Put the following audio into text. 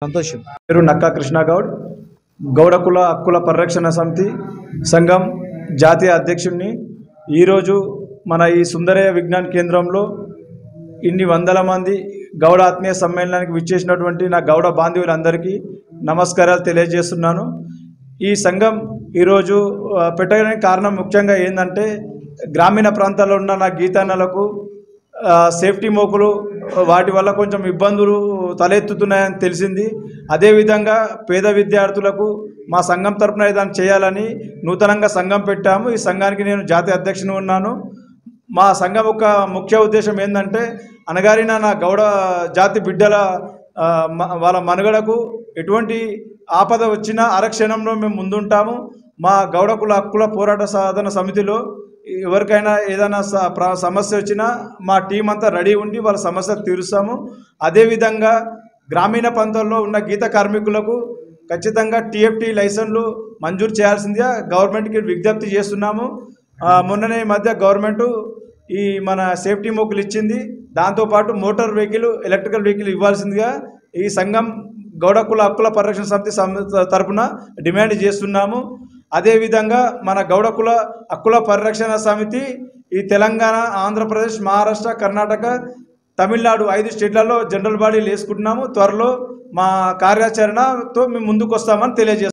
సంతోషం. పేరు నక్కా కృష్ణ గౌడ్, గౌడ కుల హక్కుల పరిరక్షణ సమితి సంఘం జాతీయ అధ్యక్షుడిని. ఈరోజు మన ఈ సుందరయ్య విజ్ఞాన కేంద్రంలో ఇన్ని వందల మంది గౌడ ఆత్మీయ సమ్మేళనానికి విచ్చేసినటువంటి నా గౌడ బాంధవులందరికీ నమస్కారాలు తెలియజేస్తున్నాను. ఈ సంఘం ఈరోజు పెట్టడానికి కారణం ముఖ్యంగా ఏంటంటే, గ్రామీణ ప్రాంతాల్లో ఉన్న నా గీతాన్నలకు సేఫ్టీ మోకులు వాటి వల్ల కొంచెం ఇబ్బందులు తలెత్తుతున్నాయని తెలిసింది. అదేవిధంగా పేద విద్యార్థులకు మా సంఘం తరపున ఏదైనా చేయాలని నూతనంగా సంఘం పెట్టాము. ఈ సంఘానికి నేను జాతీయ అధ్యక్షుని ఉన్నాను. మా సంఘం యొక్క ముఖ్య ఉద్దేశం ఏంటంటే, అనగారిన నా గౌడ జాతి బిడ్డల వాళ్ళ మనుగడకు ఎటువంటి ఆపద వచ్చినా ఆరక్షణంలో మేము ముందుంటాము. మా గౌడ కుల హక్కుల పోరాట సాధన సమితిలో ఎవరికైనా ఏదైనా సమస్య వచ్చినా మా టీం అంతా రెడీ ఉండి వాళ్ళ సమస్య తీరుస్తాము. అదేవిధంగా గ్రామీణ ప్రాంతాల్లో ఉన్న గీత కార్మికులకు ఖచ్చితంగా టీఎఫ్టీ లైసెన్స్లు మంజూరు చేయాల్సిందిగా గవర్నమెంట్కి విజ్ఞప్తి చేస్తున్నాము. మొన్ననే ఈ మధ్య గవర్నమెంట్ ఈ మన సేఫ్టీ మోకులు ఇచ్చింది. దాంతోపాటు మోటార్ వెహికల్, ఎలక్ట్రికల్ వెహికల్ ఇవ్వాల్సిందిగా ఈ సంఘం గౌడ కుల హక్కుల పరిరక్షణ సమితి తరపున డిమాండ్ చేస్తున్నాము. అదేవిధంగా మన గౌడ కుల హక్కుల పరిరక్షణ సమితి ఈ తెలంగాణ, ఆంధ్రప్రదేశ్, మహారాష్ట్ర, కర్ణాటక, తమిళనాడు 5 స్టేట్లలో జనరల్ బాడీలు వేసుకుంటున్నాము. త్వరలో మా కార్యాచరణతో మేము ముందుకు వస్తామని తెలియజేస్తాం.